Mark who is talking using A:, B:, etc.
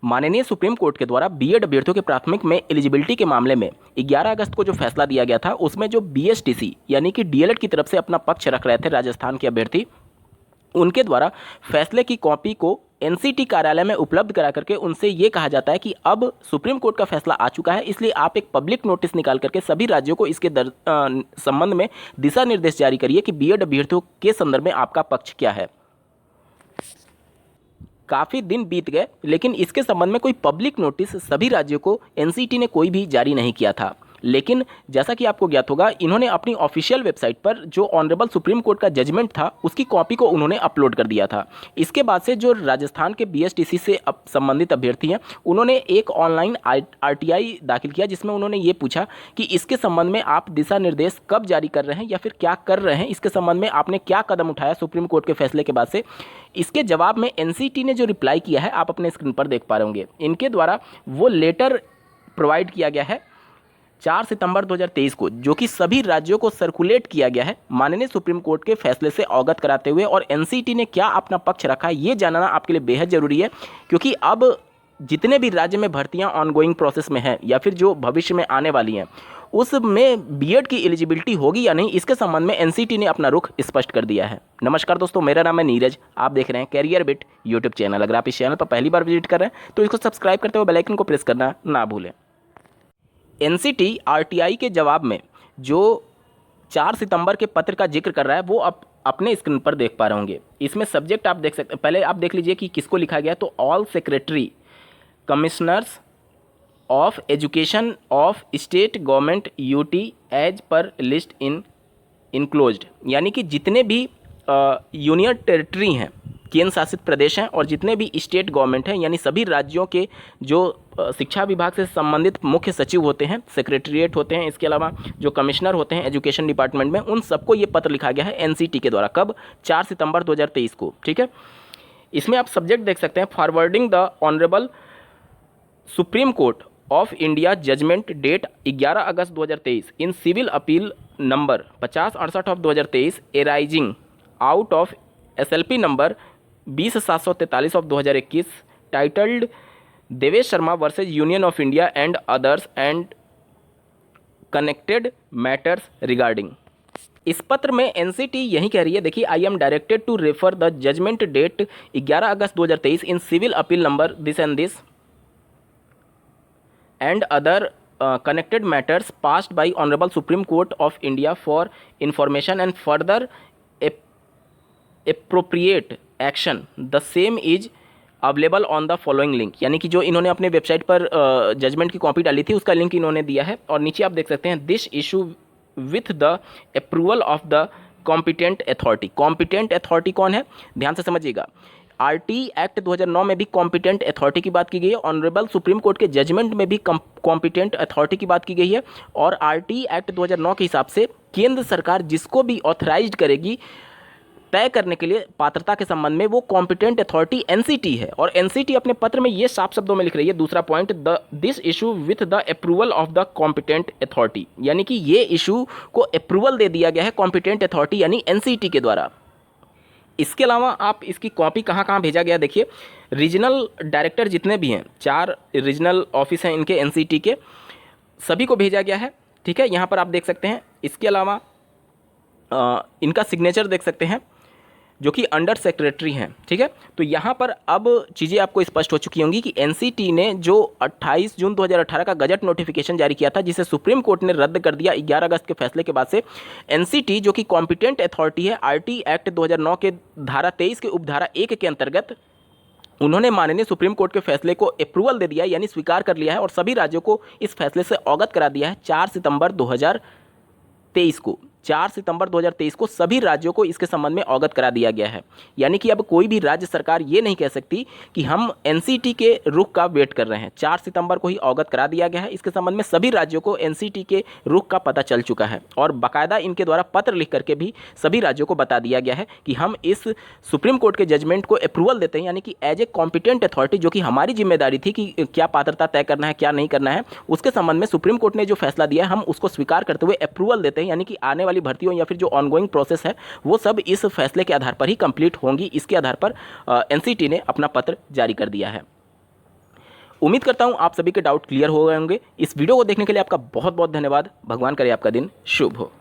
A: माननीय supreme court के द्वारा बीएड अभ्यर्थियों के प्राथमिक में एलिजिबिलिटी के मामले में 11 अगस्त को जो फैसला दिया गया था, उसमें जो बीएसटीसी यानी कि डीएलएड की तरफ से अपना पक्ष रख रहे थे राजस्थान के अभ्यर्थी, उनके द्वारा फैसले की कॉपी को एनसीटी कार्यालय में उपलब्ध करा करके उनसे ये कहा जाता है कि अब सुप्रीम कोर्ट का फैसला आ चुका है, इसलिए आप एक पब्लिक नोटिस निकाल करके सभी राज्यों को इसके संबंध में दिशा निर्देश जारी करिए कि बीएड अभ्यर्थियों के संदर्भ में आपका पक्ष क्या है। काफ़ी दिन बीत गए, लेकिन इसके संबंध में कोई पब्लिक नोटिस सभी राज्यों को एनसीटी ने कोई भी जारी नहीं किया था। लेकिन जैसा कि आपको ज्ञात होगा, इन्होंने अपनी ऑफिशियल वेबसाइट पर जो ऑनरेबल सुप्रीम कोर्ट का जजमेंट था उसकी कॉपी को उन्होंने अपलोड कर दिया था। इसके बाद से जो राजस्थान के बीएसटीसी से संबंधित अभ्यर्थी हैं, उन्होंने एक ऑनलाइन आरटीआई दाखिल किया, जिसमें उन्होंने ये पूछा कि इसके संबंध में आप दिशा निर्देश कब जारी कर रहे हैं या फिर क्या कर रहे हैं, इसके संबंध में आपने क्या कदम उठाया सुप्रीम कोर्ट के फैसले के बाद से। इसके जवाब में एनसीटी ने जो रिप्लाई किया है, आप अपने स्क्रीन पर देख पा रहे होंगे। इनके द्वारा वो लेटर प्रोवाइड किया गया है 4 सितंबर 2023 को, जो कि सभी राज्यों को सर्कुलेट किया गया है माननीय सुप्रीम कोर्ट के फैसले से अवगत कराते हुए। और एनसीटी ने क्या अपना पक्ष रखा है, ये जानना आपके लिए बेहद ज़रूरी है, क्योंकि अब जितने भी राज्य में भर्तियां ऑनगोइंग प्रोसेस में हैं या फिर जो भविष्य में आने वाली हैं, उसमें बीएड की एलिजिबिलिटी होगी या नहीं, इसके संबंध में एनसीटी ने अपना रुख स्पष्ट कर दिया है। नमस्कार दोस्तों, मेरा नाम है नीरज, आप देख रहे हैं कैरियर बिट यूट्यूब चैनल। अगर आप इस चैनल पर पहली बार विजिट कर रहे हैं तो इसको सब्सक्राइब करते हुए बेल आइकन को प्रेस करना ना भूलें। एनसीटी आरटीआई के जवाब में जो 4 सितंबर के पत्र का जिक्र कर रहा है, वो आप अपने स्क्रीन पर देख पा रहे होंगे। इसमें सब्जेक्ट आप देख सकते हैं, पहले आप देख लीजिए कि किसको लिखा गया। तो all secretary commissioners of education of state government UT as per list in enclosed, यानी कि जितने भी यूनियन टेरिटरी हैं, केंद्र शासित प्रदेश हैं, और जितने भी स्टेट गवर्नमेंट हैं, यानी सभी राज्यों के जो शिक्षा विभाग से संबंधित मुख्य सचिव होते हैं, सेक्रेटरीट होते हैं, इसके अलावा जो कमिश्नर होते हैं एजुकेशन डिपार्टमेंट में, उन सबको ये पत्र लिखा गया है एनसीटी के द्वारा। कब? 4 सितंबर 2023 को। ठीक है, इसमें आप सब्जेक्ट देख सकते हैं, forwarding the honourable supreme court of India judgment dated 11 August 2023 in civil appeal number 5068 of 2023 arising out of SLP number 20743 of 2021 titled Devesh Sharma versus union of India and others and connected matters regarding. इस पत्र में NCT यही कह रही है, देखिए, I am directed to refer the judgment dated 11 August 2023 in civil appeal number this and this and other connected matters passed by Honorable Supreme Court of India for information and further appropriate action. The same is available on the following link। यानी कि जो इन्होंने अपने website पर judgement की copy डाली थी, उसका लिंक इन्होंने दिया है। और नीचे आप देख सकते हैं, this issue with the approval of the competent authority. Competent authority कौन है, ध्यान से समझिएगा। आरटी एक्ट 2009 में भी कॉम्पिटेंट अथॉरिटी की बात की गई है, ऑनरेबल सुप्रीम कोर्ट के जजमेंट में भी कॉम्पिटेंट अथॉरिटी की बात की गई है, और आरटी एक्ट 2009 के हिसाब से केंद्र सरकार जिसको भी ऑथराइज्ड करेगी तय करने के लिए पात्रता के संबंध में, वो कॉम्पिटेंट अथॉरिटी एनसीटी है। और एनसीटी अपने पत्र में ये साफ शब्दों में लिख रही है, दूसरा point, this issue with the approval of the competent authority, यानी कि ये इशू को अप्रूवल दे दिया गया है कॉम्पिटेंट अथॉरिटी यानी एनसीटी के द्वारा। इसके अलावा आप इसकी कॉपी कहाँ कहाँ भेजा गया, देखिए, रीजनल डायरेक्टर जितने भी हैं, 4 रीजनल ऑफिस हैं इनके एनसीटी के, सभी को भेजा गया है। ठीक है, यहाँ पर आप देख सकते हैं। इसके अलावा इनका सिग्नेचर देख सकते हैं, जो कि अंडर सेक्रेटरी हैं। ठीक है, तो यहाँ पर अब चीज़ें आपको स्पष्ट हो चुकी होंगी कि एनसीटी ने जो 28 जून 2018 का गजट नोटिफिकेशन जारी किया था, जिसे सुप्रीम कोर्ट ने रद्द कर दिया 11 अगस्त के फैसले के बाद से, एनसीटी जो कि कॉम्पिटेंट अथॉरिटी है, आरटी एक्ट 2009 के धारा 23 के उपधारा 1 के अंतर्गत उन्होंने माननीय सुप्रीम कोर्ट के फैसले को अप्रूवल दे दिया, यानी स्वीकार कर लिया है, और सभी राज्यों को इस फैसले से अवगत करा दिया है 4 सितंबर 2023 को। 4 सितंबर 2023 को सभी राज्यों को इसके संबंध में अवगत करा दिया गया है। यानी कि अब कोई भी राज्य सरकार ये नहीं कह सकती कि हम एनसीटी के रुख का वेट कर रहे हैं। 4 सितंबर को ही अवगत करा दिया गया है। इसके संबंध में सभी राज्यों को एनसीटी के रुख का पता चल चुका है, और बाकायदा इनके द्वारा पत्र लिख करके भी सभी राज्यों को बता दिया गया है कि हम इस सुप्रीम कोर्ट के जजमेंट को अप्रूवल देते हैं, यानी कि एज ए कॉम्पिटेंट अथॉरिटी, जो कि हमारी जिम्मेदारी थी कि क्या पात्रता तय करना है, क्या नहीं करना है, उसके संबंध में सुप्रीम कोर्ट ने जो फैसला दिया है, हम उसको स्वीकार करते हुए अप्रूवल देते हैं। यानी कि आने वाली भर्तियों या फिर जो ऑनगोइंग प्रोसेस है, वो सब इस फैसले के आधार पर ही कंप्लीट होंगी। इसके आधार पर एनसीटी ने अपना पत्र जारी कर दिया है। उम्मीद करता हूँ आप सभी के डाउट क्लियर हो गए होंगे। इस वीडियो को देखने के लिए आपका बहुत बहुत धन्यवाद। भगवान करे आपका दिन शुभ हो।